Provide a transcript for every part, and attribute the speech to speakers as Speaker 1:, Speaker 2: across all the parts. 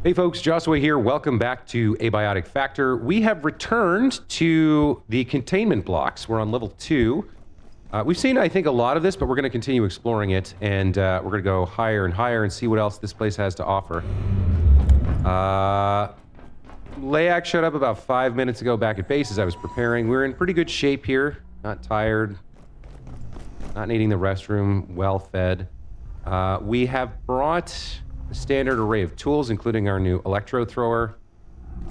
Speaker 1: Hey folks, Joshua here. Welcome back to Abiotic Factor. We have returned to the containment blocks. We're on level 2. We've seen, I think, a lot of this, but we're going to continue exploring it, and we're going to go higher and higher and see what else this place has to offer. Layak showed up about 5 minutes ago back at base as I was preparing. We're in pretty good shape here. Not tired. Not needing the restroom. Well fed. We have brought a standard array of tools, including our new electro thrower.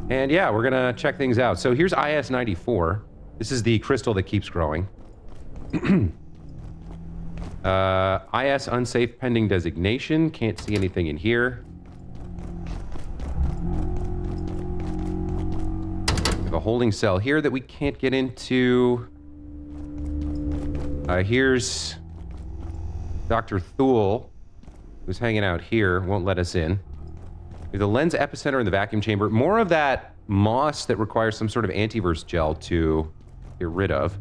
Speaker 1: And yeah, we're gonna check things out. So here's IS-94. This is the crystal that keeps growing. IS unsafe pending designation. Can't see anything in here. We have a holding cell here that we can't get into. Here's Dr. Thule, who's hanging out here, won't let us in. We have the lens epicenter in the vacuum chamber. More of that moss that requires some sort of antivirus gel to get rid of.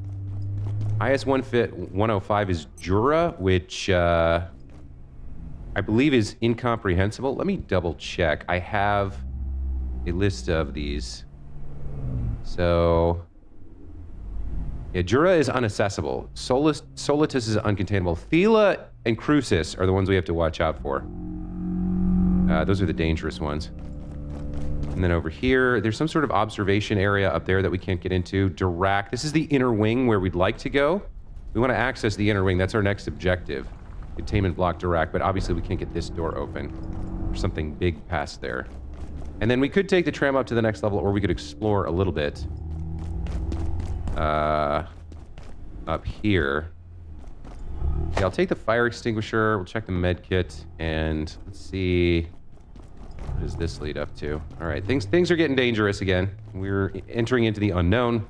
Speaker 1: IS-105 is Jura, which I believe is incomprehensible. Let me double check. I have a list of these. So, yeah, Jura is unaccessible. Solitus is uncontainable. Thela and Crucis are the ones we have to watch out for. Those are the dangerous ones. And then over here, there's some sort of observation area up there that we can't get into. Dirac, this is the inner wing where we'd like to go. We want to access the inner wing. That's our next objective. Containment block Dirac, but obviously we can't get this door open. There's something big past there. And then we could take the tram up to the next level, or we could explore a little bit. Up here. Yeah, I'll take the fire extinguisher, we'll check the med kit, and let's see, what does this lead up to? All right, things are getting dangerous again. We're entering into the unknown,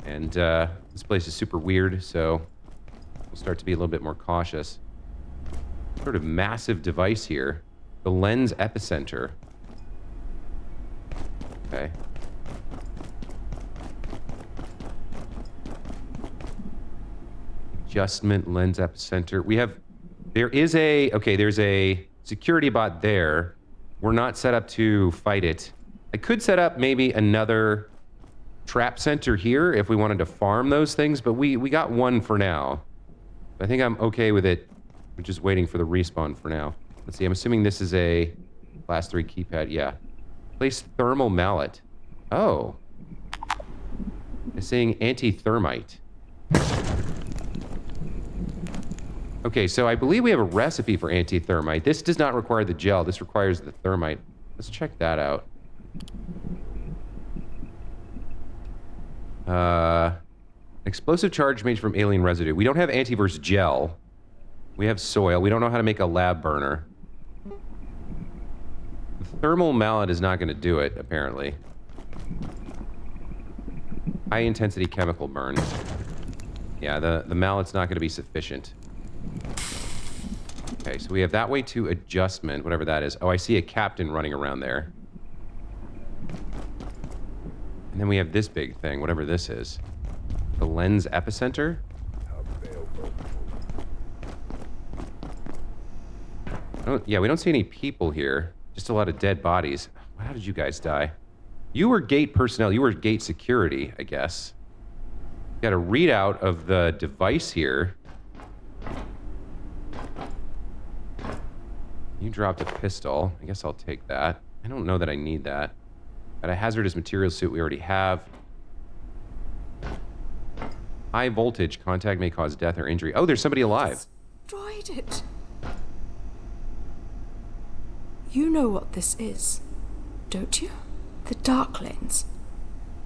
Speaker 1: and this place is super weird, so we'll start to be a little bit more cautious. Sort of massive device here. The lens epicenter. Okay. Adjustment lens epicenter. There's a security bot there. We're not set up to fight it. I could set up maybe another trap center here if we wanted to farm those things, but we got one for now. I think I'm okay with it. We're just waiting for the respawn for now. Let's see, I'm assuming this is a class 3 keypad. Yeah. Place thermal mallet. Oh. It's saying anti-thermite. Okay, so I believe we have a recipe for anti-thermite. This does not require the gel. This requires the thermite. Let's check that out. Explosive charge made from alien residue. We don't have antivirus gel. We have soil. We don't know how to make a lab burner. The thermal mallet is not going to do it, apparently. High intensity chemical burn. Yeah, the mallet's not going to be sufficient. Okay, so we have that way to adjustment, whatever that is. Oh, I see a captain running around there. And then we have this big thing, whatever this is. The lens epicenter? Oh, yeah, we don't see any people here. Just a lot of dead bodies. How did you guys die? You were gate personnel. You were gate security, I guess. Got a readout of the device here. You dropped a pistol. I guess I'll take that. I don't know that I need that. Got a hazardous material suit we already have. High voltage contact may cause death or injury. Oh, there's somebody alive.
Speaker 2: Destroyed it. You know what this is, don't you? The dark lens.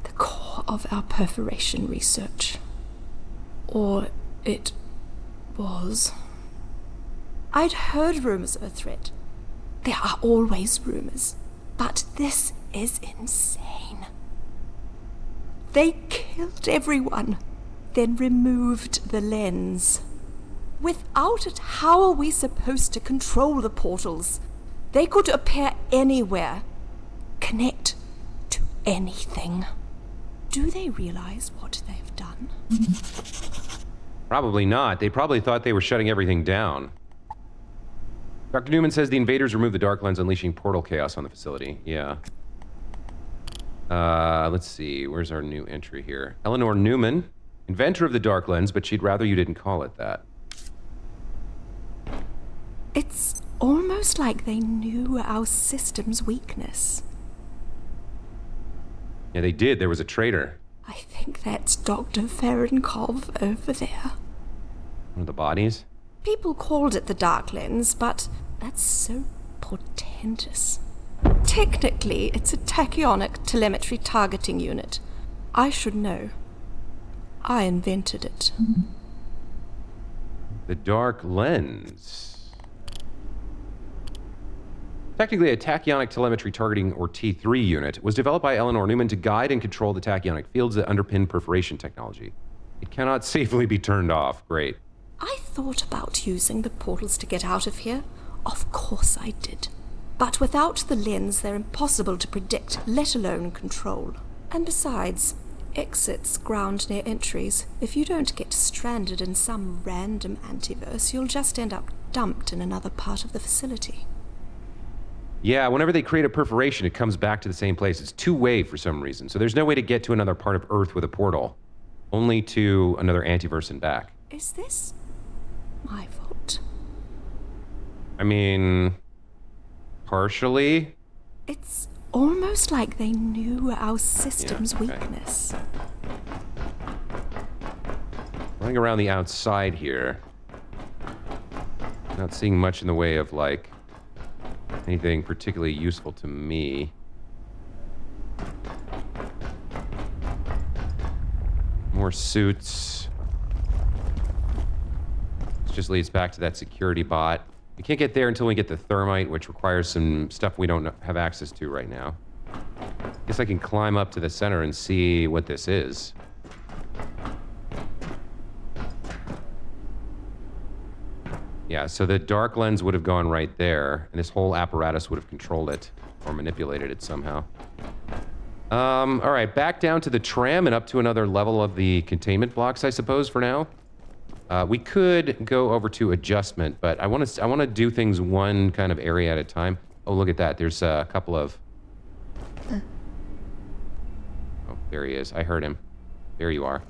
Speaker 2: The core of our perforation research. Or it was. I'd heard rumors of a threat. There are always rumors. But this is insane. They killed everyone, then removed the lens. Without it, how are we supposed to control the portals? They could appear anywhere, connect to anything. Do they realize what they've done?
Speaker 1: Probably not. They probably thought they were shutting everything down. Dr. Newman says the invaders removed the Dark Lens, unleashing portal chaos on the facility. Yeah. Let's see. Where's our new entry here? Eleanor Newman, inventor of the Dark Lens, but she'd rather you didn't call it that.
Speaker 2: It's almost like they knew our system's weakness.
Speaker 1: Yeah, they did. There was a traitor.
Speaker 2: I think that's Dr. Ferenkov over there.
Speaker 1: One of the bodies?
Speaker 2: People called it the Dark Lens, but that's so portentous. Technically, it's a tachyonic telemetry targeting unit. I should know. I invented it.
Speaker 1: The Dark Lens. Technically, a tachyonic telemetry targeting, or T3 unit, was developed by Eleanor Newman to guide and control the tachyonic fields that underpin perforation technology. It cannot safely be turned off. Great.
Speaker 2: I thought about using the portals to get out of here. Of course I did. But without the lens, they're impossible to predict, let alone control. And besides, exits ground near entries. If you don't get stranded in some random antiverse, you'll just end up dumped in another part of the facility.
Speaker 1: Yeah, whenever they create a perforation, it comes back to the same place. It's two-way for some reason. So there's no way to get to another part of Earth with a portal. Only to another antiverse and back.
Speaker 2: Is this my fault?
Speaker 1: I mean, partially.
Speaker 2: It's almost like they knew our system's weakness.
Speaker 1: Running around the outside here. Not seeing much in the way of, like, anything particularly useful to me. More suits. This just leads back to that security bot. We can't get there until we get the thermite, which requires some stuff we don't have access to right now. Guess I can climb up to the center and see what this is. Yeah, so the Dark Lens would have gone right there, and this whole apparatus would have controlled it, or manipulated it somehow. All right, back down to the tram and up to another level of the containment blocks, I suppose, for now. We could go over to adjustment, but I want to do things one kind of area at a time. Oh, look at that. There's a couple of... Oh, there he is. I heard him. There you are.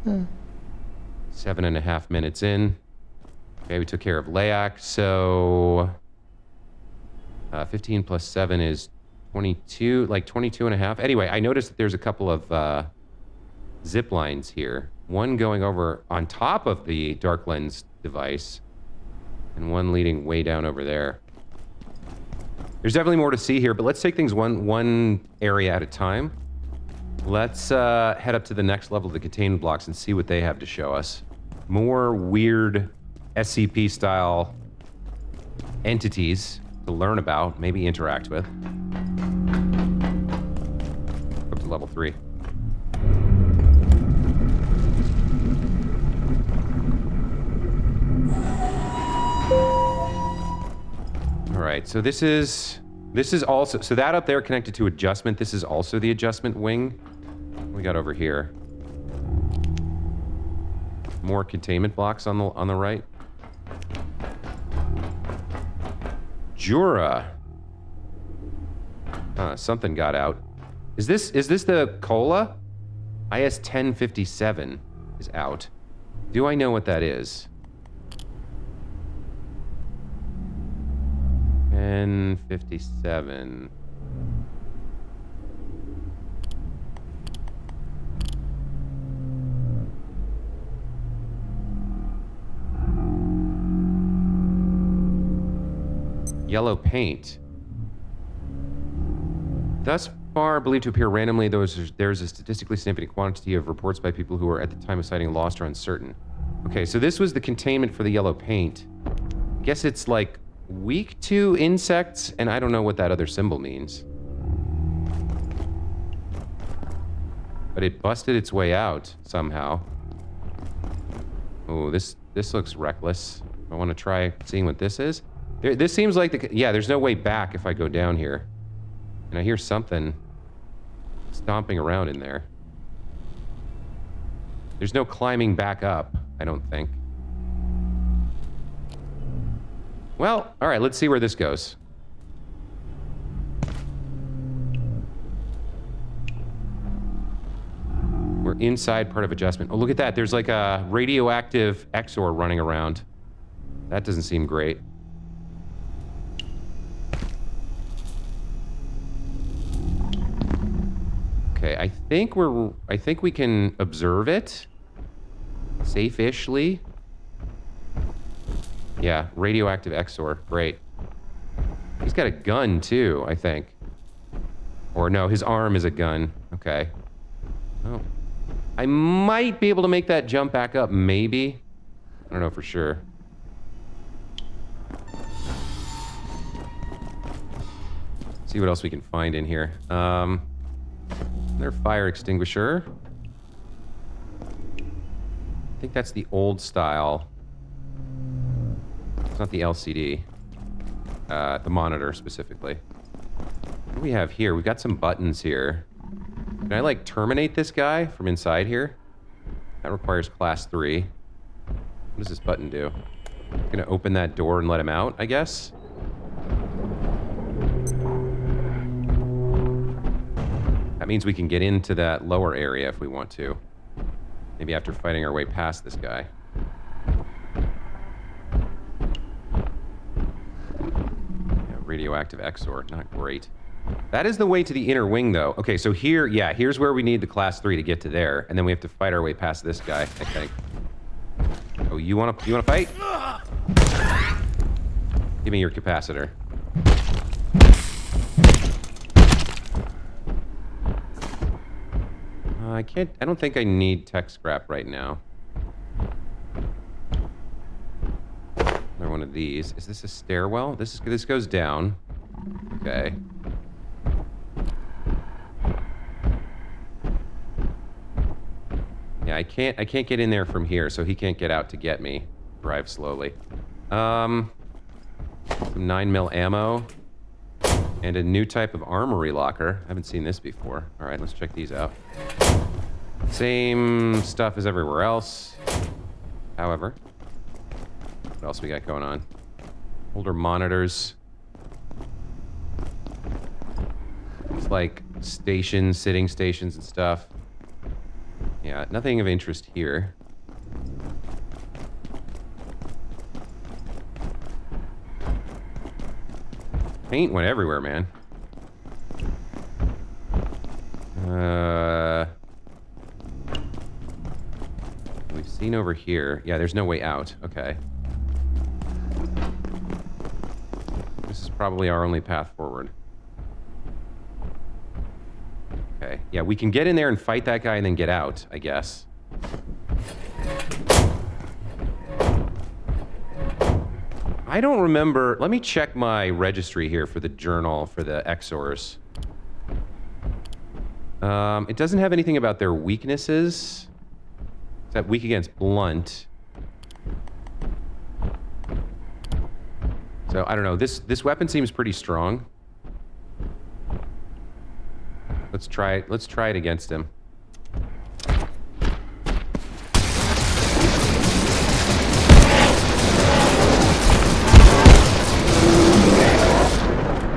Speaker 1: 7.5 minutes in. Okay, we took care of Layak, so... 15 plus 7 is 22, like 22.5. Anyway, I noticed that there's a couple of zip lines here. One going over on top of the Dark Lens device, and one leading way down over there. There's definitely more to see here, but let's take things one area at a time. Let's head up to the next level of the containment blocks and see what they have to show us. More weird SCP-style entities to learn about, maybe interact with. Up to level 3. All right, so this is also, so that up there connected to adjustment, this is also the adjustment wing. What we got over here? More containment blocks on the right. Jura. Something got out. Is this the Cola? IS 1057 is out. Do I know what that is? 1057. Yellow paint. Thus far believed to appear randomly, though there's a statistically significant quantity of reports by people who are at the time of sighting lost or uncertain. Okay, so this was the containment for the yellow paint. I guess it's like weak to insects, and I don't know what that other symbol means. But it busted its way out somehow. Oh, this looks reckless. I want to try seeing what this is. This seems like yeah, there's no way back if I go down here. And I hear something stomping around in there. There's no climbing back up, I don't think. Well, all right, let's see where this goes. We're inside part of adjustment. Oh, look at that. There's like a radioactive XOR running around. That doesn't seem great. Okay, I think we can observe it safe-ishly. Yeah, radioactive XOR. Great. He's got a gun too, I think. Or no, his arm is a gun. Okay. Oh. I might be able to make that jump back up, maybe. I don't know for sure. See what else we can find in here. Another fire extinguisher. I think that's the old style. It's not the LCD. The monitor, specifically. What do we have here? We've got some buttons here. Can I, like, terminate this guy from inside here? That requires class 3. What does this button do? I'm gonna open that door and let him out, I guess? That means we can get into that lower area if we want to. Maybe after fighting our way past this guy. Yeah, radioactive XOR, not great. That is the way to the inner wing, though. Okay, so here, yeah, here's where we need the class 3 to get to there, and then we have to fight our way past this guy, I think. Oh, you wanna fight? Give me your capacitor. I don't think I need tech scrap right now. Another one of these. Is this a stairwell? This goes down. Okay. Yeah, I can't get in there from here, so he can't get out to get me. Drive slowly. Some 9mm ammo. And a new type of armory locker. I haven't seen this before. All right, let's check these out. Same stuff as everywhere else. However, what else we got going on? Older monitors. It's like stations, sitting stations and stuff. Yeah, nothing of interest here. Paint went everywhere, man. We've seen over here. Yeah, there's no way out. Okay. This is probably our only path forward. Okay. Yeah, we can get in there and fight that guy and then get out, I guess. I don't remember. Let me check my registry here for the journal for the XORs. It doesn't have anything about their weaknesses. Is that weak against blunt? So I don't know. This weapon seems pretty strong. Let's try it. Let's try it against him.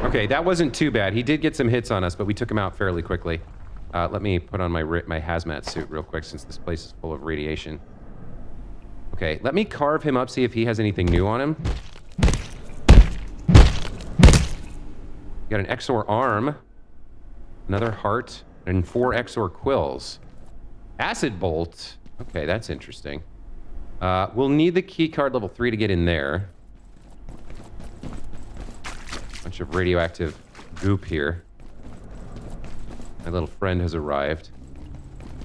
Speaker 1: Okay, that wasn't too bad. He did get some hits on us, but we took him out fairly quickly. Let me put on my hazmat suit real quick since this place is full of radiation. Okay, let me carve him up, see if he has anything new on him. Got an XOR arm, another heart, and 4 XOR quills. Acid bolt. Okay, that's interesting. We'll need the key card level 3 to get in there. Bunch of radioactive goop here. My little friend has arrived.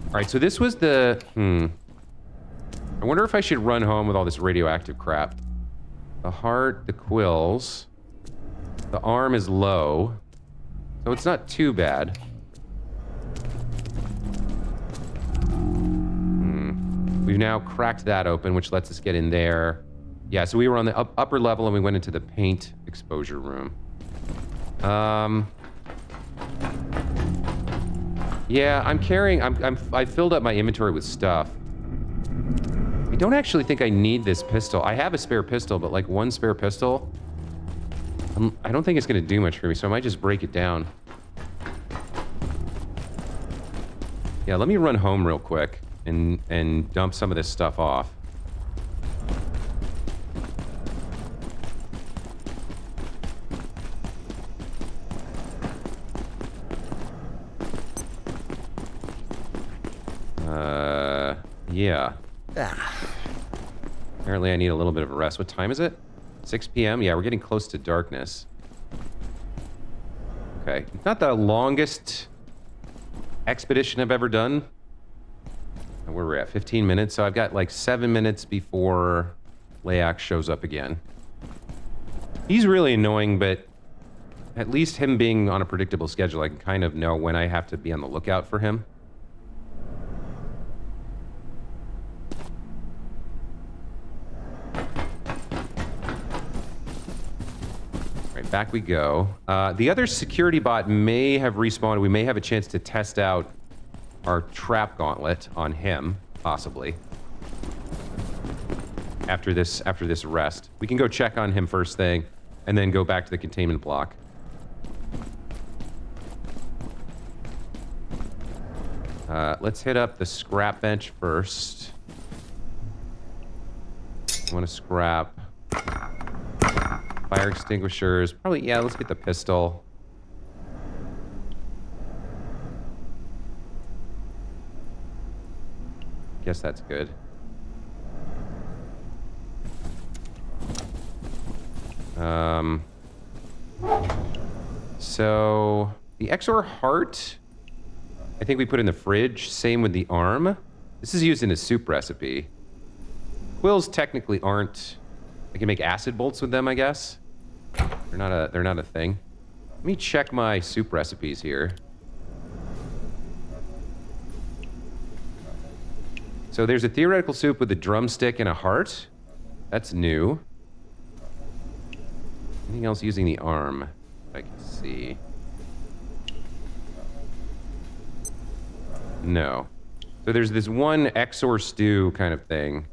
Speaker 1: All right, so this was the... I wonder if I should run home with all this radioactive crap. The heart, the quills. The arm is low. So it's not too bad. We've now cracked that open, which lets us get in there. Yeah, so we were on the upper level and we went into the paint exposure room. Yeah, I'm carrying... I filled up my inventory with stuff. I don't actually think I need this pistol. I have a spare pistol, but like one spare pistol I don't think it's going to do much for me, so I might just break it down. Yeah, let me run home real quick and dump some of this stuff off. Yeah. Apparently I need a little bit of a rest. What time is it? 6 p.m.? Yeah, we're getting close to darkness. Okay. It's not the longest expedition I've ever done. Where we're at, 15 minutes. So I've got like 7 minutes before Layak shows up again. He's really annoying, but at least him being on a predictable schedule, I can kind of know when I have to be on the lookout for him. Right, back we go. The other security bot may have respawned. We may have a chance to test out our trap gauntlet on him, possibly. After this rest. We can go check on him first thing, and then go back to the containment block. Let's hit up the scrap bench first. I want to scrap fire extinguishers. Probably, yeah, let's get the pistol. Guess that's good. So the XOR heart, I think we put in the fridge. Same with the arm. This is used in a soup recipe. Quills technically aren't. I can make acid bolts with them, I guess. They're not a thing. Let me check my soup recipes here. So there's a theoretical soup with a drumstick and a heart. That's new. Anything else using the arm? I can see. No. So there's this one XOR stew kind of thing.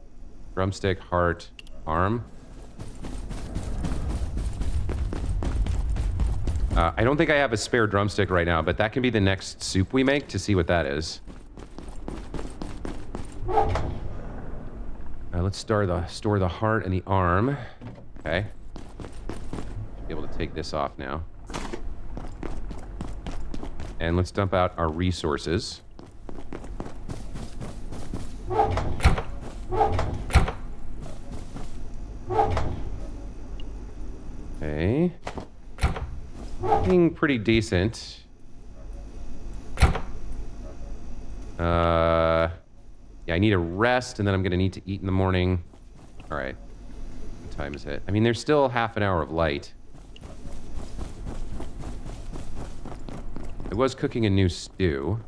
Speaker 1: Drumstick, heart, arm. I don't think I have a spare drumstick right now, but that can be the next soup we make to see what that is. Let's store the heart and the arm. Okay. Be able to take this off now. And let's dump out our resources. Okay. Looking pretty decent. Yeah, I need a rest, and then I'm going to need to eat in the morning. All right. What time is it? I mean, there's still half an hour of light. I was cooking a new stew.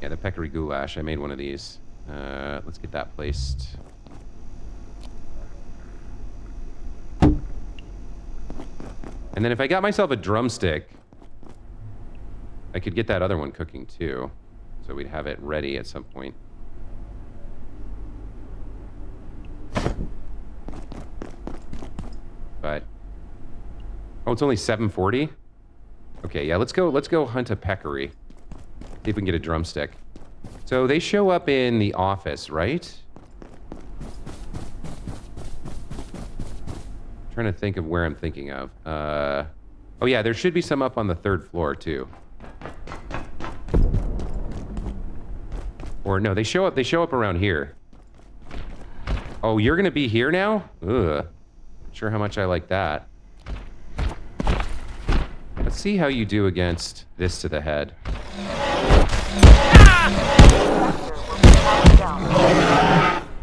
Speaker 1: Yeah, the peccary goulash. I made one of these. Let's get that placed. And then if I got myself a drumstick, I could get that other one cooking too. So we'd have it ready at some point. But oh, it's only 7:40? Okay, yeah, let's go hunt a peccary. See if we can get a drumstick. So they show up in the office, right? I'm trying to think of where I'm thinking of. Oh yeah, there should be some up on the 3rd floor too. Or no, they show up around here. Oh, you're gonna be here now? Ugh. Not sure how much I like that. Let's see how you do against this to the head.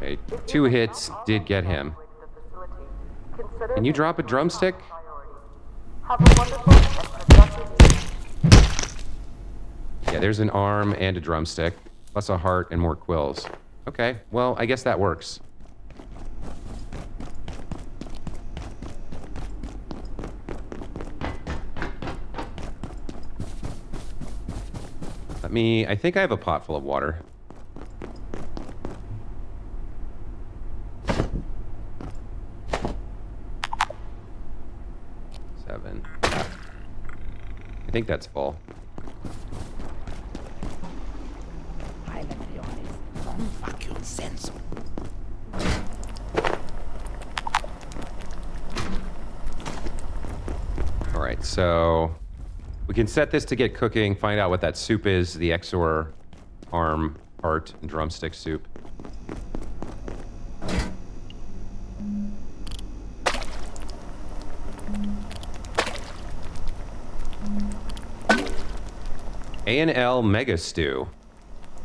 Speaker 1: Okay, 2 hits did get him. Can you drop a drumstick? Yeah, there's an arm and a drumstick, plus a heart and more quills. Okay, well, I guess that works. I think I have a pot full of water. think that's full. All right, so we can set this to get cooking, find out what that soup is, the Exor arm, heart, and drumstick soup. A&L Mega Stew.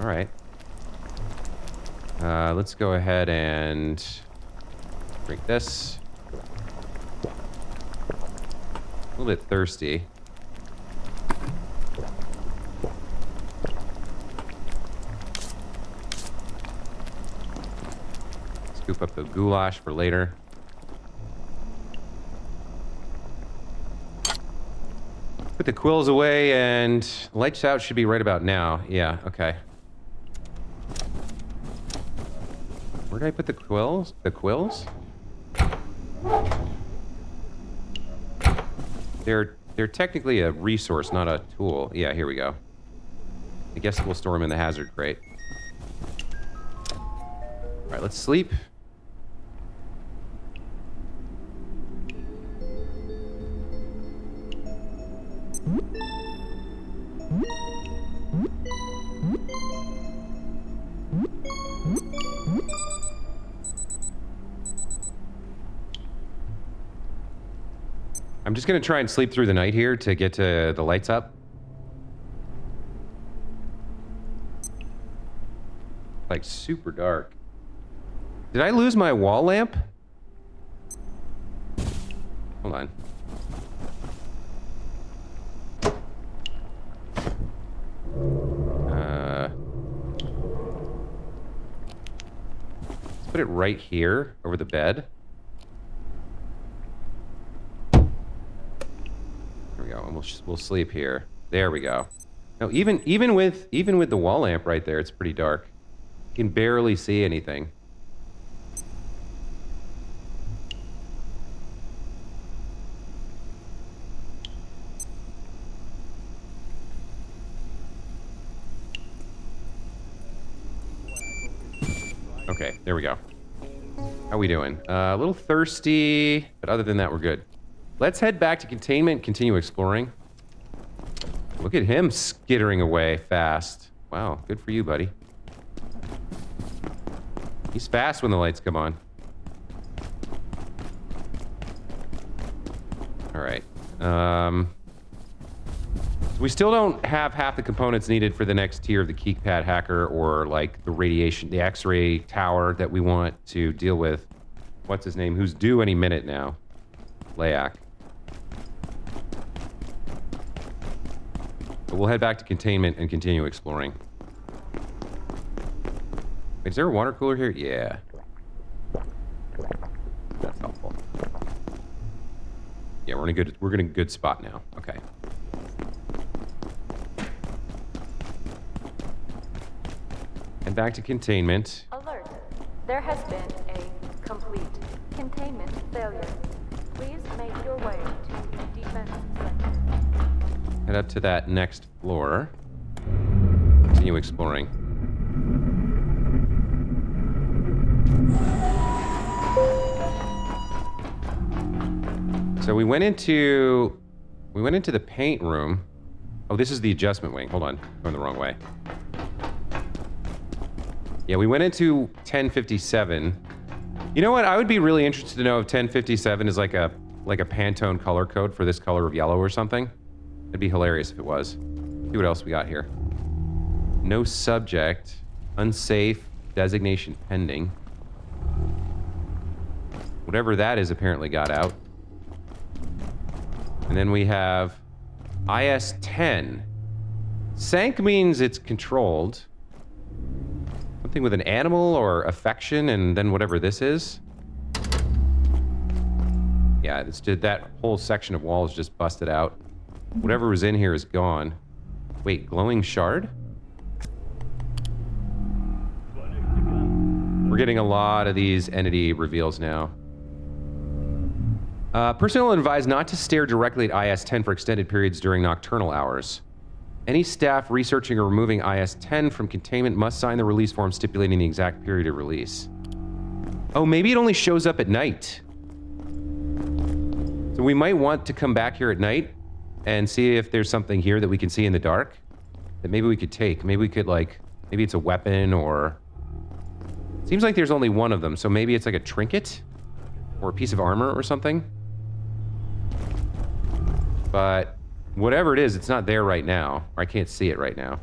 Speaker 1: All right. Let's go ahead and drink this. A little bit thirsty. Scoop up the goulash for later. Put the quills away, and lights out should be right about now. Yeah, okay. Where did I put the quills? The quills? They're technically a resource, not a tool. Yeah, here we go. I guess we'll store them in the hazard crate. All right, let's sleep. I'm just going to try and sleep through the night here to get to the lights up. Like super dark. Did I lose my wall lamp? Hold on. Let's put it right here over the bed. And we'll sleep here. There we go. Now, even with the wall lamp right there, it's pretty dark. You can barely see anything. Okay, there we go. How we doing? A little thirsty, but other than that, we're good. Let's head back to containment and continue exploring. Look at him skittering away fast. Wow, good for you, buddy. He's fast when the lights come on. All right. So we still don't have half the components needed for the next tier of the keypad hacker or like the radiation, the X-ray tower that we want to deal with. What's his name? Who's due any minute now? Layak. But we'll head back to containment and continue exploring. Wait, is there a water cooler here? Yeah. That's helpful. Yeah, we're in a good spot now. Okay. And back to containment.
Speaker 3: Alert. There has been a complete containment failure. Please make your way to the defense center.
Speaker 1: Head up to that next floor. Continue exploring. So we went into the paint room. Oh, this is the adjustment wing. Hold on, going the wrong way. Yeah, we went into 1057. You know what? I would be really interested to know if 1057 is like a Pantone color code for this color of yellow or something. It'd be hilarious if it was. See what else we got here. No subject. Unsafe. Designation pending. Whatever that is apparently got out. And then we have IS-10. Sank means it's controlled. Something with an animal or affection, and then whatever this is. Yeah, that whole section of wall is just busted out. Whatever was in here is gone. Wait, glowing shard? We're getting a lot of these entity reveals now. Personnel advised not to stare directly at IS-10 for extended periods during nocturnal hours. Any staff researching or removing IS-10 from containment must sign the release form stipulating the exact period of release. Oh, maybe it only shows up at night. So we might want to come back here at night and see if there's something here that we can see in the dark that maybe we could take. Maybe we could, like, maybe it's a weapon or... Seems like there's only one of them, so maybe it's like a trinket or a piece of armor or something. But whatever it is, it's not there right now. Or I can't see it right now.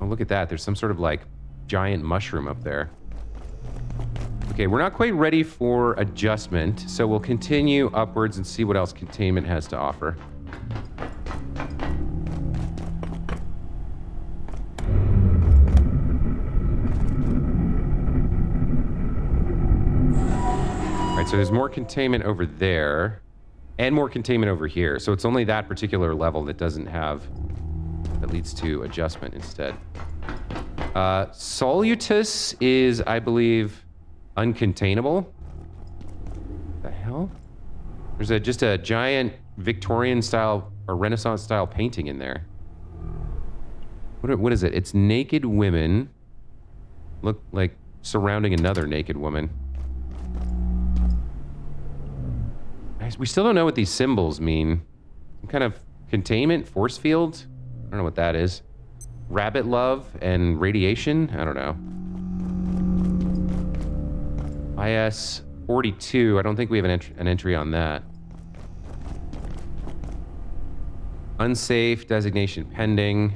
Speaker 1: Oh, look at that. There's some sort of, like, giant mushroom up there. Okay, we're not quite ready for adjustment, so we'll continue upwards and see what else containment has to offer. Alright, so there's more containment over there, and more containment over here, so it's only that particular level that doesn't have... that leads to adjustment instead. Solutus is, I believe... uncontainable? The hell? There's just a giant Victorian style or Renaissance style painting in there. What is it? It's naked women look like surrounding another naked woman. We still don't know what these symbols mean. Some kind of containment, force field? I don't know what that is. Rabbit love and radiation? I don't know. IS 42, I don't think we have an entry on that. Unsafe, designation pending.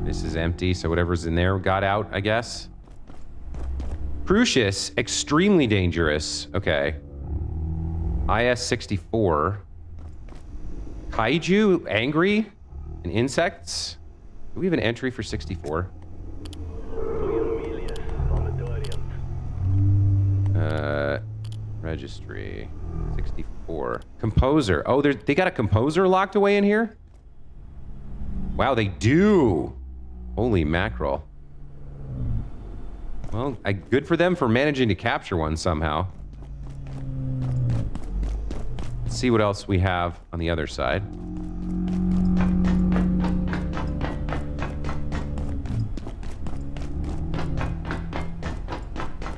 Speaker 1: This is empty, so whatever's in there got out, I guess. Crucius, extremely dangerous. Okay. IS 64. Kaiju, angry, and insects. Do we have an entry for 64? Registry 64. Composer. Oh, they got a composer locked away in here? Wow, they do. Holy mackerel. Well, good for them for managing to capture one somehow. Let's see what else we have on the other side.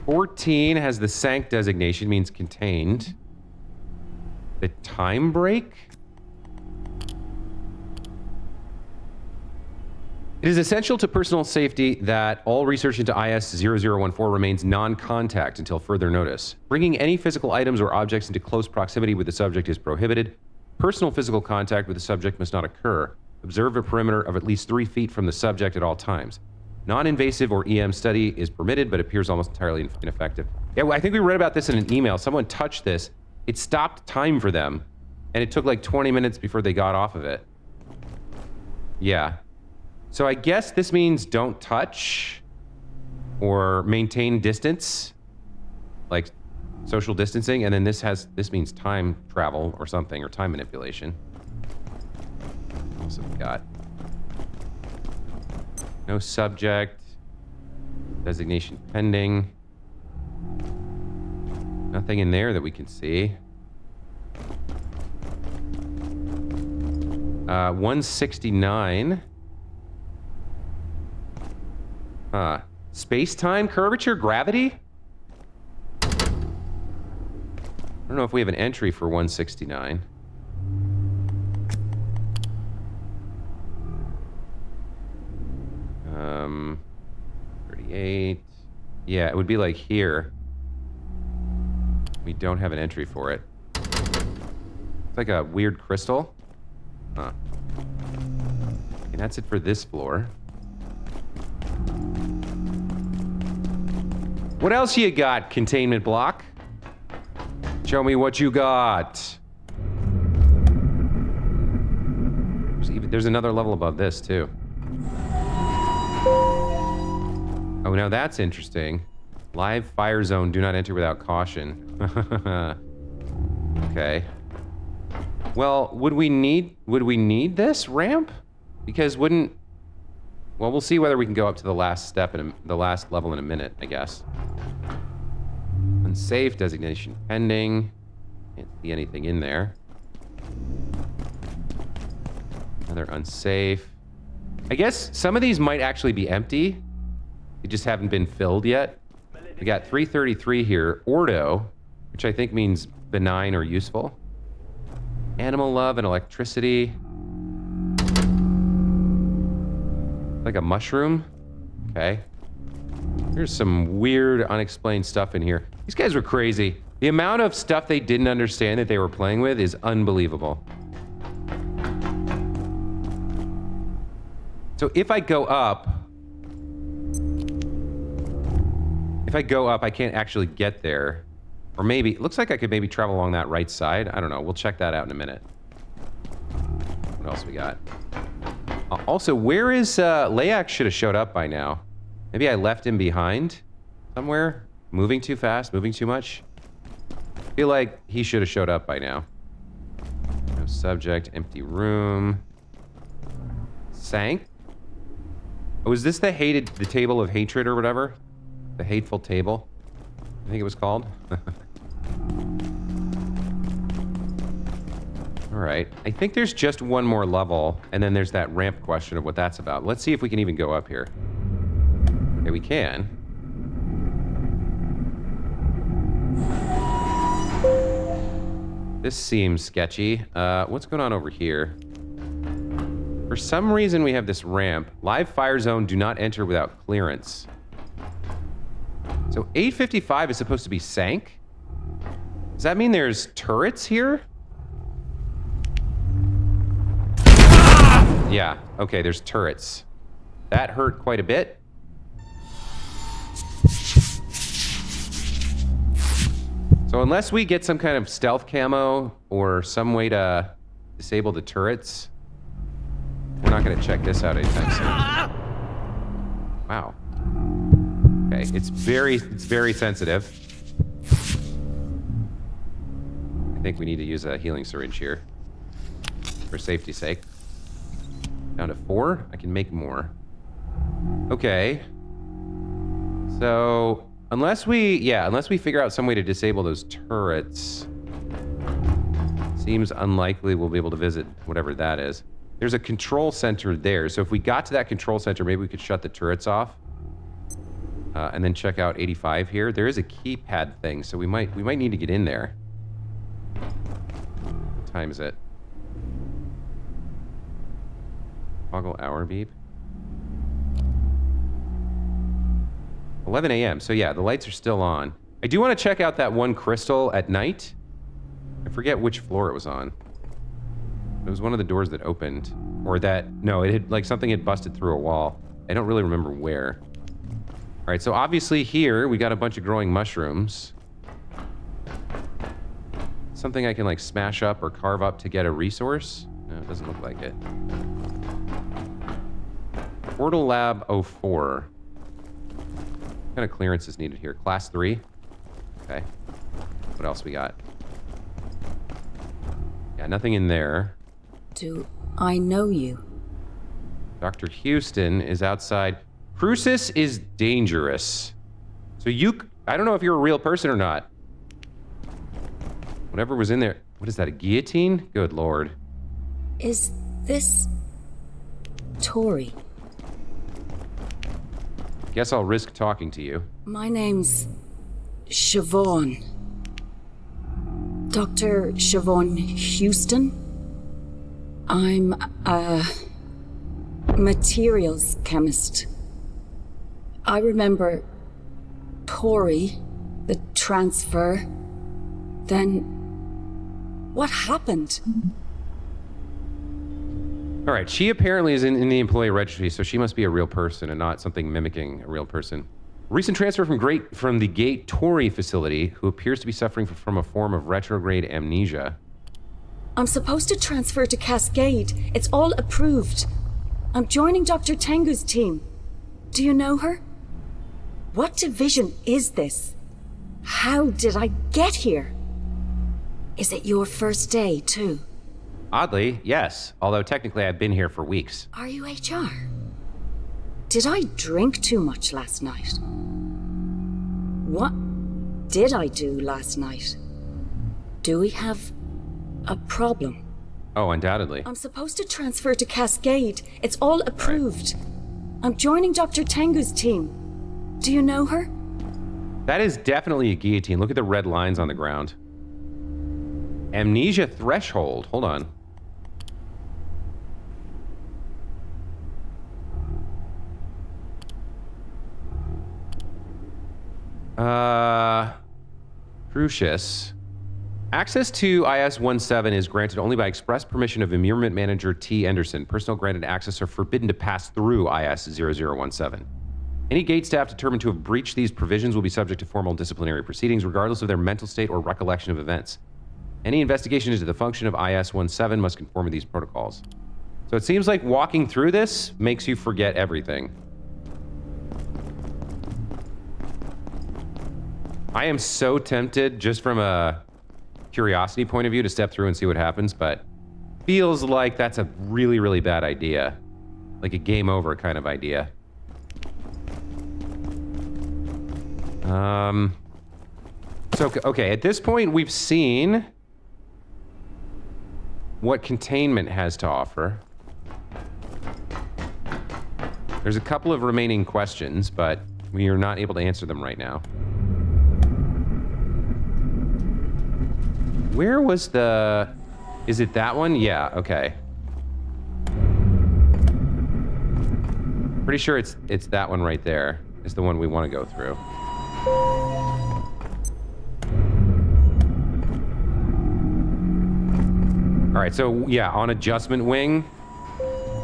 Speaker 1: $14 has the sank designation, means contained. The time break? It is essential to personal safety that all research into IS-0014 remains non-contact until further notice. Bringing any physical items or objects into close proximity with the subject is prohibited. Personal physical contact with the subject must not occur. Observe a perimeter of at least 3 feet from the subject at all times. Non-invasive or EM study is permitted, but appears almost entirely ineffective. Yeah, well, I think we read about this in an email. Someone touched this. It stopped time for them, and it took like 20 minutes before they got off of it. Yeah. So I guess this means don't touch or maintain distance, like social distancing, and then this means time travel or something, or time manipulation. What else have we got? No subject. Designation pending. Nothing in there that we can see. 169. Space-time, curvature, gravity? I don't know if we have an entry for 169. Um, 38. Yeah, it would be like here. We don't have an entry for it. It's like a weird crystal. Huh. And that's it for this floor. What else you got, containment block? Show me what you got. There's another level above this, too. Oh, now that's interesting. Live fire zone, do not enter without caution. Okay. Well, would we need this ramp? Because wouldn't Well, we'll see whether we can go up to the last step in the last level in a minute, I guess. Unsafe, designation pending. Can't see anything in there. Another unsafe. I guess some of these might actually be empty. They just haven't been filled yet. We got 333 here. Ordo, which I think means benign or useful. Animal love and electricity. Like a mushroom. Okay. There's some weird, unexplained stuff in here. These guys were crazy. The amount of stuff they didn't understand that they were playing with is unbelievable. So if I go up, I can't actually get there. Or maybe, it looks like I could maybe travel along that right side. I don't know. We'll check that out in a minute. What else we got? Also, where is, Layak should have showed up by now. Maybe I left him behind somewhere? Moving too fast? Moving too much? I feel like he should have showed up by now. No subject, empty room. Sank? Oh, is this the table of hatred or whatever? The hateful table? I think it was called. Alright, I think there's just one more level, and then there's that ramp question of what that's about. Let's see if we can even go up here. Okay, we can. This seems sketchy. What's going on over here? For some reason, we have this ramp. Live fire zone, do not enter without clearance. So 855 is supposed to be sank? Does that mean there's turrets here? Yeah, okay, there's turrets. That hurt quite a bit. So unless we get some kind of stealth camo or some way to disable the turrets, we're not going to check this out anytime soon. Wow. Okay, it's very sensitive. I think we need to use a healing syringe here for safety's sake. Down to 4. I can make more. Okay. So unless we figure out some way to disable those turrets, seems unlikely we'll be able to visit whatever that is. There's a control center there, so if we got to that control center, maybe we could shut the turrets off, and then check out 85 here. There is a keypad thing, so we might need to get in there. What time is it? Toggle hour beep. 11 a.m. So yeah, the lights are still on. I do want to check out that one crystal at night. I forget which floor it was on. It was one of the doors that opened. Or that... No, it had... Like, something had busted through a wall. I don't really remember where. Alright, so obviously here, we got a bunch of growing mushrooms. Something I can, like, smash up or carve up to get a resource? No, it doesn't look like it. Portal Lab 04. What kind of clearance is needed here? Class 3? Okay. What else we got? Yeah, nothing in there.
Speaker 4: Do I know you?
Speaker 1: Dr. Houston is outside. Crucis is dangerous. So I don't know if you're a real person or not. Whatever was in there. What is that, a guillotine? Good lord.
Speaker 4: Is this Tori?
Speaker 1: Guess I'll risk talking to you.
Speaker 4: My name's Siobhan. Dr. Siobhan Houston. I'm a materials chemist. I remember Tori, the transfer. Then what happened?
Speaker 1: All right, she apparently is in the employee registry, so she must be a real person and not something mimicking a real person. Recent transfer from the Gate Tori facility, who appears to be suffering from a form of retrograde amnesia.
Speaker 4: I'm supposed to transfer to Cascade. It's all approved. I'm joining Dr. Tengu's team. Do you know her? What division is this? How did I get here? Is it your first day, too?
Speaker 1: Oddly, yes. Although technically I've been here for weeks.
Speaker 4: Are you HR? Did I drink too much last night? What did I do last night? Do we have a problem?
Speaker 1: Oh, undoubtedly.
Speaker 4: I'm supposed to transfer to Cascade. It's all approved. I'm joining Dr. Tengu's team. Do you know her?
Speaker 1: That is definitely a guillotine. Look at the red lines on the ground. Amnesia threshold. Hold on. Crucius. Access to IS-17 is granted only by express permission of Environment Manager T. Anderson. Personnel granted access are forbidden to pass through IS-0017. Any gate staff determined to have breached these provisions will be subject to formal disciplinary proceedings, regardless of their mental state or recollection of events. Any investigation into the function of IS-17 must conform to these protocols. So it seems like walking through this makes you forget everything. I am so tempted, just from a curiosity point of view, to step through and see what happens, but feels like that's a really, really bad idea. Like a game over kind of idea. So, okay, at this point we've seen what Containment has to offer. There's a couple of remaining questions, but we are not able to answer them right now. Where was the... Is it that one? Yeah, okay. Pretty sure it's that one right there. Is the one we want to go through. Alright, so yeah, on adjustment wing,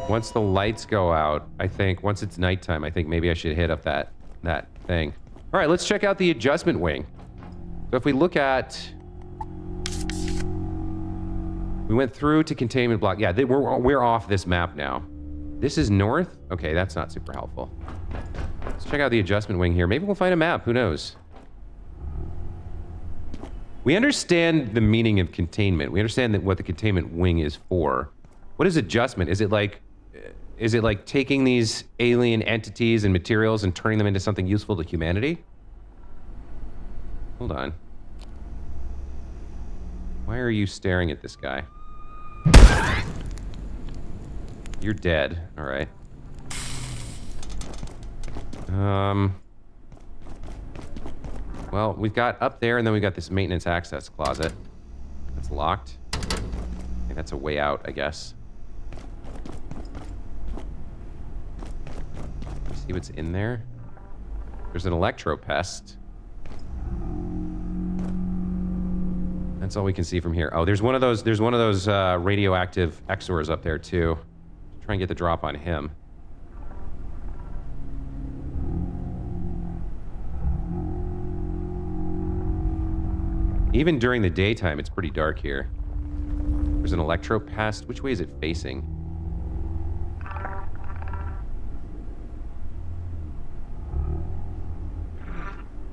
Speaker 1: once the lights go out, I think, once it's nighttime, I think maybe I should hit up that thing. Alright, let's check out the adjustment wing. So if we look at... We went through to containment block. Yeah, we're off this map now. This is north? Okay, that's not super helpful. Let's check out the adjustment wing here. Maybe we'll find a map. Who knows? We understand the meaning of containment. We understand that what the containment wing is for. What is adjustment? Is it like taking these alien entities and materials and turning them into something useful to humanity? Hold on. Why are you staring at this guy? You're dead. All right. Well, we've got up there, and then we got this maintenance access closet. That's locked. Okay, that's a way out, I guess. See what's in there? There's an electropest. That's all we can see from here. Oh, there's one of those radioactive Exors up there too. Try and get the drop on him. Even during the daytime, it's pretty dark here. There's an electropest. Which way is it facing?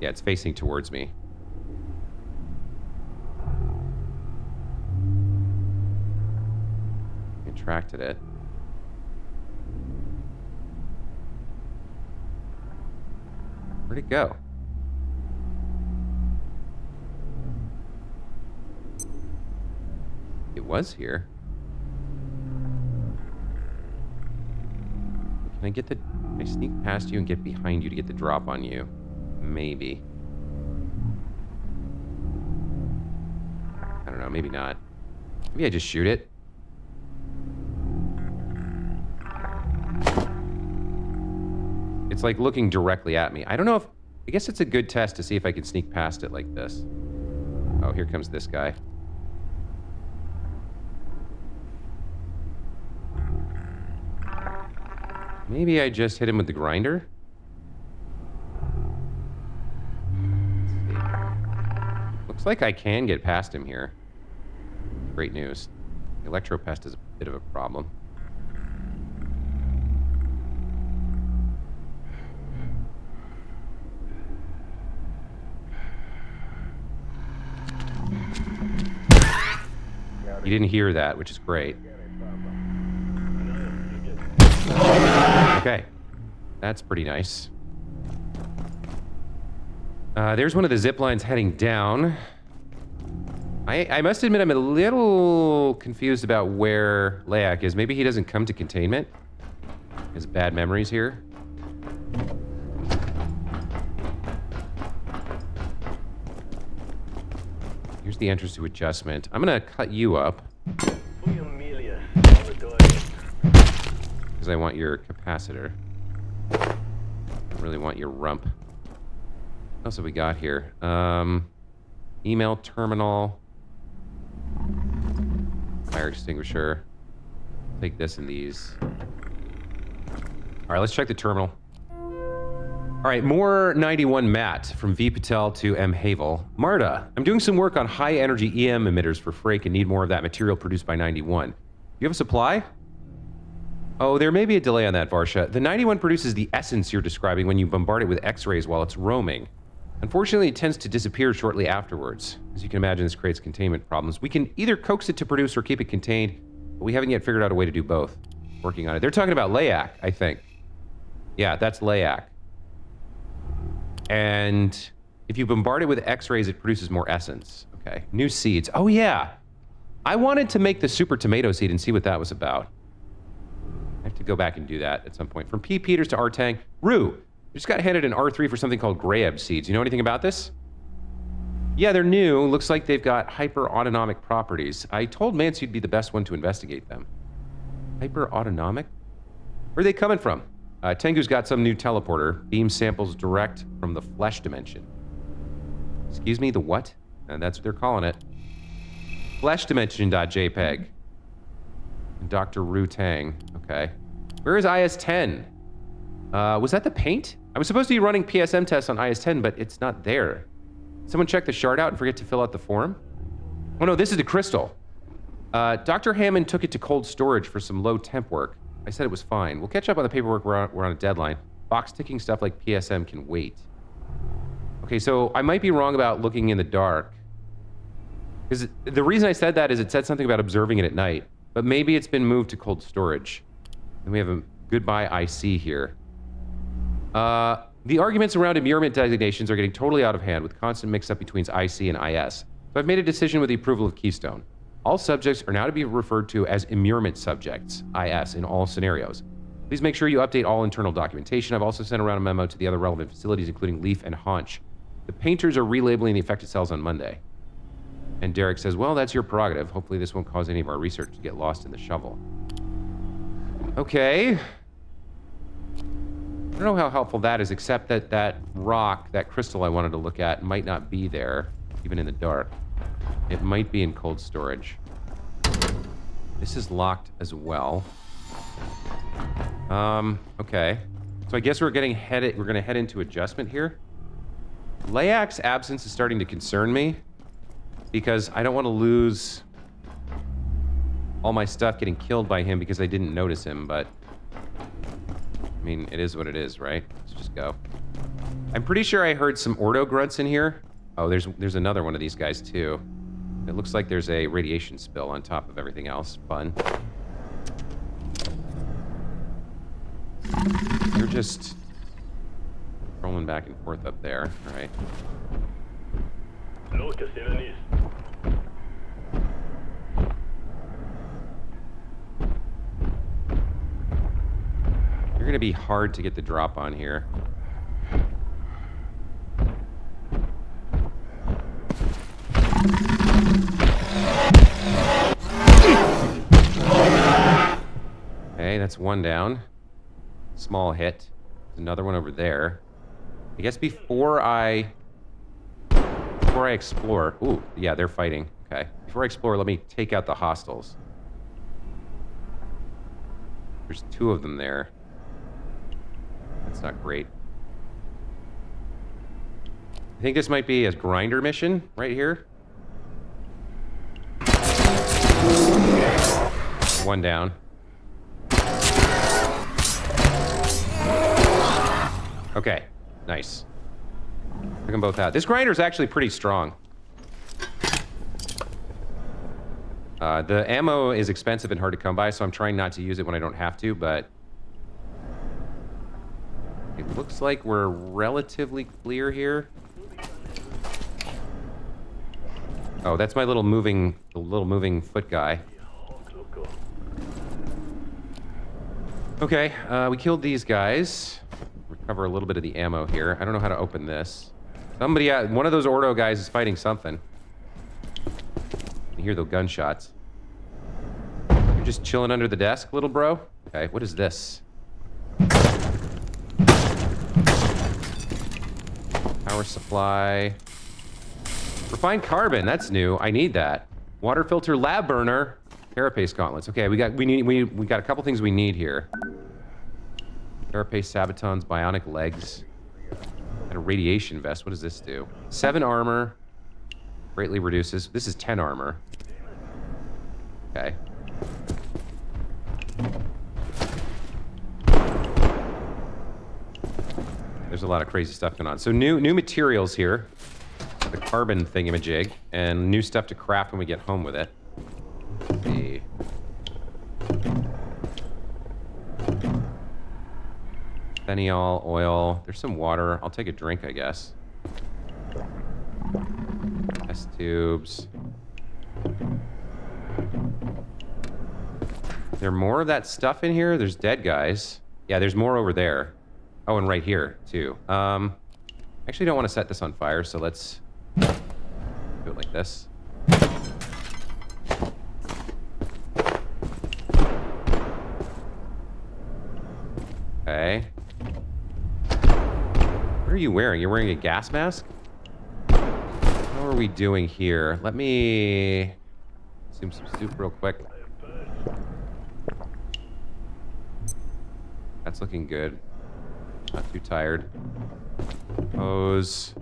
Speaker 1: Yeah, it's facing towards me. Attracted it. Where'd it go? It was here. Can I get the... Can I sneak past you and get behind you to get the drop on you? Maybe. I don't know, maybe not. Maybe I just shoot it. It's like looking directly at me. I don't know if... I guess it's a good test to see if I can sneak past it like this. Oh, here comes this guy. Maybe I just hit him with the grinder? Let's see. Looks like I can get past him here. Great news. The electropest is a bit of a problem. You didn't hear that, which is great. Okay. That's pretty nice. There's one of the zip lines heading down. I must admit I'm a little confused about where Layak is. Maybe he doesn't come to containment. He has bad memories here. Here's the entrance to adjustment. I'm gonna cut you up. Because I want your capacitor. I don't really want your rump. What else have we got here? Email terminal. Fire extinguisher. Take this and these. Alright, let's check the terminal. Alright, more 91 Matt from V Patel to M Havel. Marta, I'm doing some work on high energy EM emitters for Frake and need more of that material produced by 91. You have a supply? Oh, there may be a delay on that, Varsha. The 91 produces the essence you're describing when you bombard it with X-rays while it's roaming. Unfortunately, it tends to disappear shortly afterwards. As you can imagine, this creates containment problems. We can either coax it to produce or keep it contained, but we haven't yet figured out a way to do both. Working on it. They're talking about Layak, I think. Yeah, that's Layak. And if you bombard it with X-rays, it produces more essence. Okay, new seeds. Oh yeah, I wanted to make the super tomato seed and see what that was about. I have to go back and do that at some point. From P. Peters to R. Tang. Rue, just got handed an R3 for something called Grayeb seeds. You know anything about this? Yeah, they're new. Looks like they've got hyper-autonomic properties. I told Mance you'd be the best one to investigate them. Hyper-autonomic? Where are they coming from? Tengu's got some new teleporter. Beam samples direct from the flesh dimension. Excuse me, the what? That's what they're calling it. Flesh dimension.jpg. Dr. Ru Tang. Okay. Where is IS-10? Was that the paint? I was supposed to be running PSM tests on IS-10, but it's not there. Someone check the shard out and forget to fill out the form? Oh no, this is the crystal. Dr. Hammond took it to cold storage for some low temp work. I said it was fine. We'll catch up on the paperwork. We're on a deadline. Box ticking stuff like PSM can wait. Okay, so I might be wrong about looking in the dark. Because the reason I said that is it said something about observing it at night. But maybe it's been moved to cold storage. And we have a goodbye IC here. The arguments around immurement designations are getting totally out of hand with constant mix-up between IC and IS. So I've made a decision with the approval of Keystone. All subjects are now to be referred to as immurement subjects, IS, in all scenarios. Please make sure you update all internal documentation. I've also sent around a memo to the other relevant facilities, including Leaf and Haunch. The painters are relabeling the affected cells on Monday. And Derek says, well, that's your prerogative. Hopefully this won't cause any of our research to get lost in the shovel. Okay. I don't know how helpful that is, except that that rock, that crystal I wanted to look at, might not be there, even in the dark. It might be in cold storage. This is locked as well. Okay. So I guess we're gonna head into adjustment here. Layak's absence is starting to concern me because I don't want to lose all my stuff getting killed by him because I didn't notice him, but I mean, it is what it is, right? Let's just go. I'm pretty sure I heard some ordo grunts in here. Oh, there's another one of these guys too. It looks like there's a radiation spill on top of everything else. Fun. You're just rolling back and forth up there. All right. You're gonna be hard to get the drop on here. Okay, that's one down. Small hit. There's another one over there. I guess before I explore... Ooh, yeah, they're fighting. Okay. Before I explore, let me take out the hostiles. There's two of them there. That's not great. I think this might be a grinder mission right here. One down. Okay, nice. Took them both out. This grinder is actually pretty strong. The ammo is expensive and hard to come by, so I'm trying not to use it when I don't have to, but It looks like we're relatively clear here. Oh, that's my little moving foot guy. Okay, we killed these guys. Recover a little bit of the ammo here. I don't know how to open this. Somebody, one of those Ordo guys is fighting something. You hear the gunshots. You're just chilling under the desk, little bro? Okay, what is this? Power supply. Refined carbon, that's new. I need that. Water filter, lab burner, carapace gauntlets. Okay, we got a couple things we need here. Carapace sabatons, bionic legs, and a radiation vest. What does this do? 7 armor. Greatly reduces. This is 10 armor. Okay. There's a lot of crazy stuff going on. So new materials here. The carbon thingamajig, and new stuff to craft when we get home with it. Let's see. Phenol, oil. There's some water. I'll take a drink, I guess. Test tubes. Is there more of that stuff in here? There's dead guys. Yeah, there's more over there. Oh, and right here, too. Actually don't want to set this on fire, so let's do it like this. Okay. What are you wearing? You're wearing a gas mask? How are we doing here? Let me consume some soup real quick. That's looking good. Not too tired. Hose.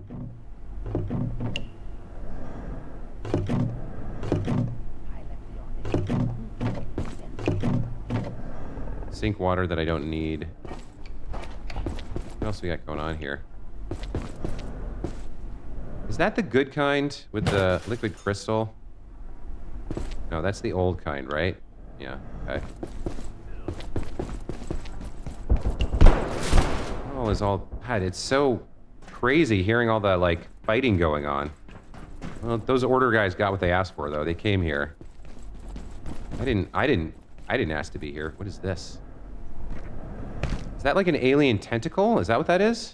Speaker 1: Sink water that I don't need. What else we got going on here? Is that the good kind with the liquid crystal? No, that's the old kind, right? Yeah, okay. Oh, is all... God, it's so crazy hearing all the, like, fighting going on. Well, those Order guys got what they asked for, though. They came here. I didn't ask to be here. What is this? Is that like an alien tentacle? Is that what that is?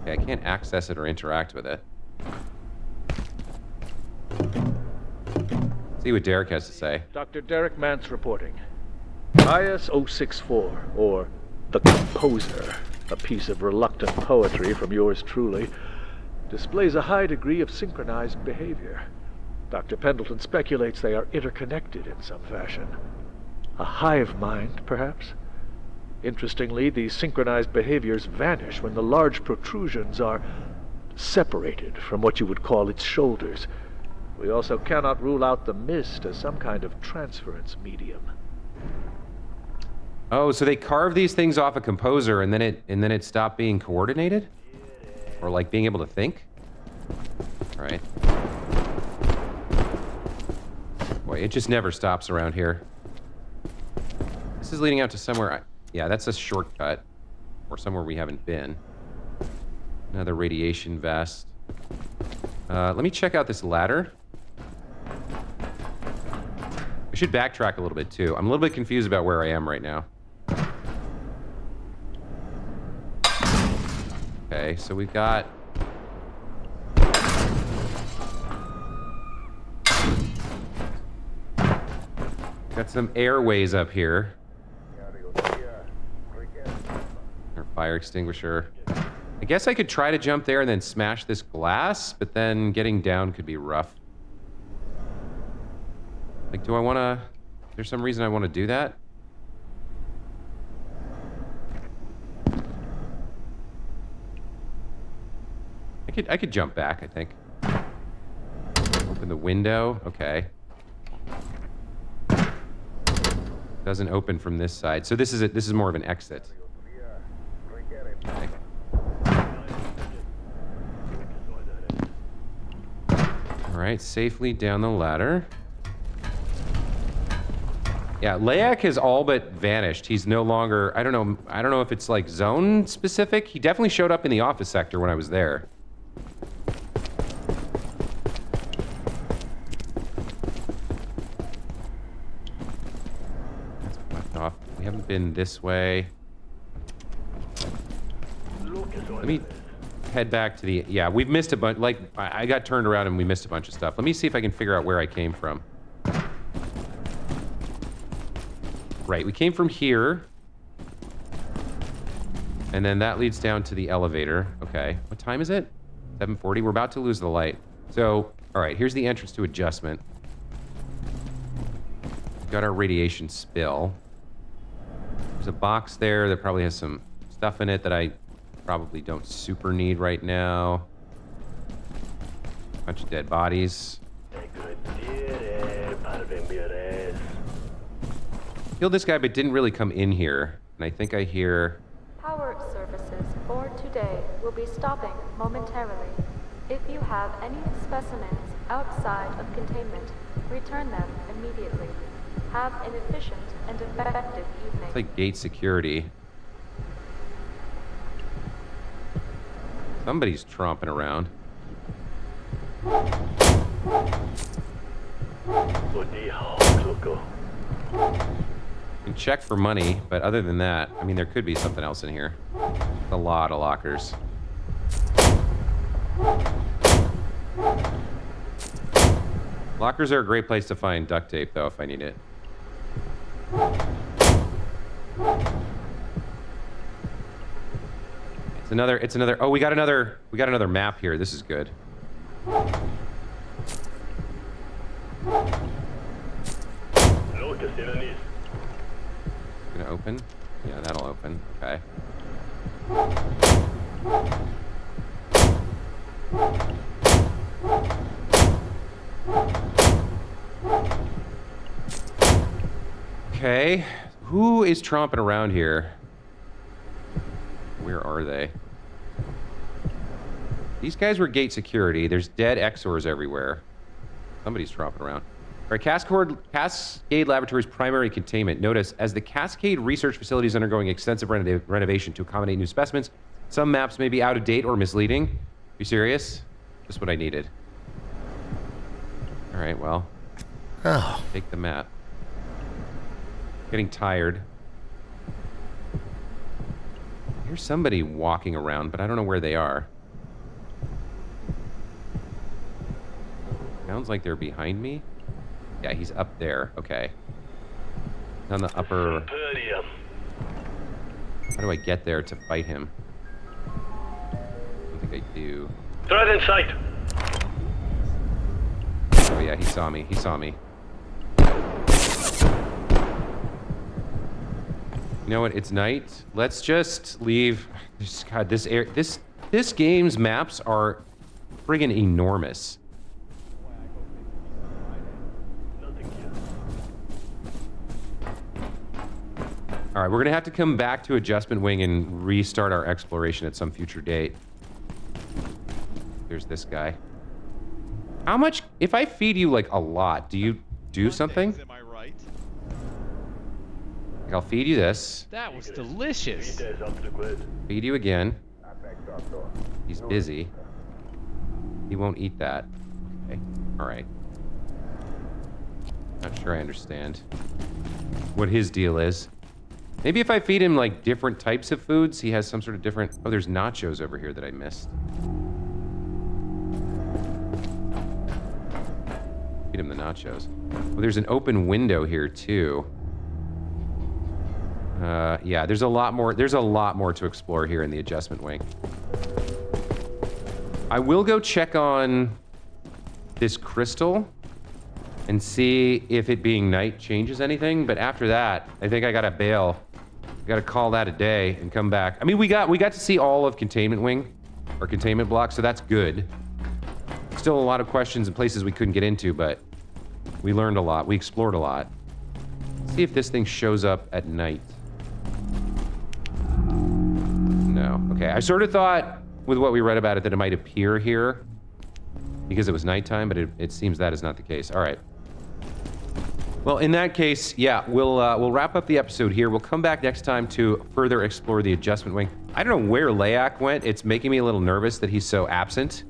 Speaker 1: Okay, I can't access it or interact with it. See what Derek has to say.
Speaker 5: Dr. Derek Mance reporting. IS-064, or The Composer, a piece of reluctant poetry from yours truly, displays a high degree of synchronized behavior. Dr. Pendleton speculates they are interconnected in some fashion. A hive mind, perhaps? Interestingly, these synchronized behaviors vanish when the large protrusions are separated from what you would call its shoulders. We also cannot rule out the mist as some kind of transference medium.
Speaker 1: Oh, so they carved these things off a composer and then it stopped being coordinated? Or like being able to think? All right. Boy, it just never stops around here. This is leading out to somewhere... Yeah, that's a shortcut. Or somewhere we haven't been. Another radiation vest. Let me check out this ladder. We should backtrack a little bit, too. I'm a little bit confused about where I am right now. Okay, so we've got... Got some airways up here. Or fire extinguisher. I guess I could try to jump there and then smash this glass, but then getting down could be rough. Like, do I want to... There's some reason I want to do that? I could jump back, I think. Open the window. Okay. Doesn't open from this side. So this is more of an exit. Okay. All right, safely down the ladder. Yeah, Layak has all but vanished. He's no longer, I don't know if it's like zone specific. He definitely showed up in the office sector when I was there. That's fucked off. We haven't been this way. Let me head back to the, yeah, we've missed a bunch, like, I got turned around and we missed a bunch of stuff. Let me see if I can figure out where I came from. Right, we came from here. And then that leads down to the elevator. Okay, what time is it? 7:40, we're about to lose the light. So, all right, here's the entrance to adjustment. Got our radiation spill. There's a box there that probably has some stuff in it that I probably don't super need right now. Bunch of dead bodies. Killed this guy but didn't really come in here. And I think I hear...
Speaker 3: Power services for today will be stopping momentarily. If you have any specimens outside of containment, return them immediately. Have an efficient and effective evening.
Speaker 1: It's like gate security. Somebody's tromping around. Can check for money, but other than that, I mean, there could be something else in here. A lot of lockers. Lockers are a great place to find duct tape, though, if I need it. It's another, oh, we got another map here. This is good. Gonna open? Yeah, that'll open. Okay. Okay. Who is tromping around here? Where are they? These guys were gate security. There's dead XORs everywhere. Somebody's tromping around. All right, Cascade Laboratories primary containment. Notice, as the Cascade research facility is undergoing extensive renovation to accommodate new specimens, some maps may be out of date or misleading. You serious? Just what I needed. All right, well.
Speaker 6: Oh.
Speaker 1: Take the map. Getting tired. Here's somebody walking around, but I don't know where they are. Sounds like they're behind me. Yeah, he's up there. Okay. On the upper... How do I get there to fight him? I don't think I do.
Speaker 5: Threat in sight.
Speaker 1: Oh yeah, he saw me. He saw me. You know what? It's night. Let's just leave. God, this game's maps are friggin' enormous. All right, we're gonna have to come back to Adjustment Wing and restart our exploration at some future date. There's this guy. How much, if I feed you like a lot, do you do something?
Speaker 7: Am I right?
Speaker 1: Like, I'll feed you this.
Speaker 7: That was delicious.
Speaker 1: Feed you again. He's busy. He won't eat that. Okay, all right. Not sure I understand what his deal is. Maybe if I feed him like different types of foods, he has some sort of different... Oh, there's nachos over here that I missed. Feed him the nachos. Well, there's an open window here too. Yeah, there's a lot more to explore here in the Adjustment Wing. I will go check on this crystal and see if it being night changes anything, but after that, I think I gotta bail. I gotta call that a day and come back. I mean, we got to see all of Containment Wing, or Containment Block, so that's good. Still a lot of questions and places we couldn't get into, but we learned a lot. We explored a lot. Let's see if this thing shows up at night. No. Okay, I sort of thought, with what we read about it, that it might appear here because it was nighttime, but it seems that is not the case. All right. Well, in that case, yeah, we'll wrap up the episode here. We'll come back next time to further explore the adjustment wing. I don't know where Layak went. It's making me a little nervous that he's so absent.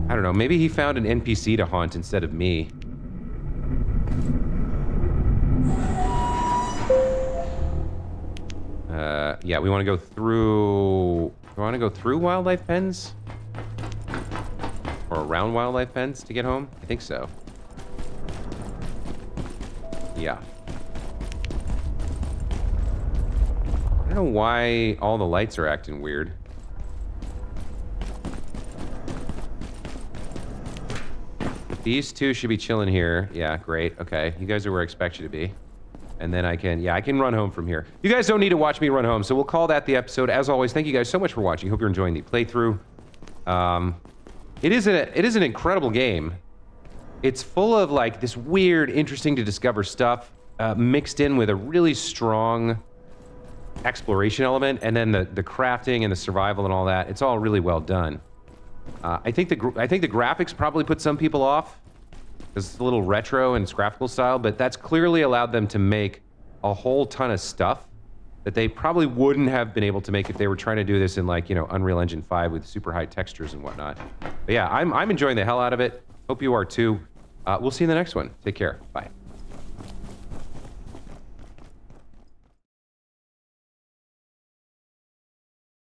Speaker 1: I don't know. Maybe he found an NPC to haunt instead of me. Yeah, we want to go through... Do I want to go through wildlife pens? Or around wildlife pens to get home? I think so. Yeah. I don't know why all the lights are acting weird. These two should be chilling here. Yeah, great. Okay, you guys are where I expect you to be. And then I can run home from here. You guys don't need to watch me run home, so we'll call that the episode. As always, thank you guys so much for watching. Hope you're enjoying the playthrough. It is an incredible game. It's full of like this weird, interesting to discover stuff, mixed in with a really strong exploration element, and then the crafting and the survival and all that. It's all really well done. I think the graphics probably put some people off because it's a little retro and it's graphical style, but that's clearly allowed them to make a whole ton of stuff that they probably wouldn't have been able to make if they were trying to do this in like, you know, Unreal Engine 5 with super high textures and whatnot. But yeah, I'm enjoying the hell out of it. Hope you are too. We'll see you in the next one. Take care. Bye.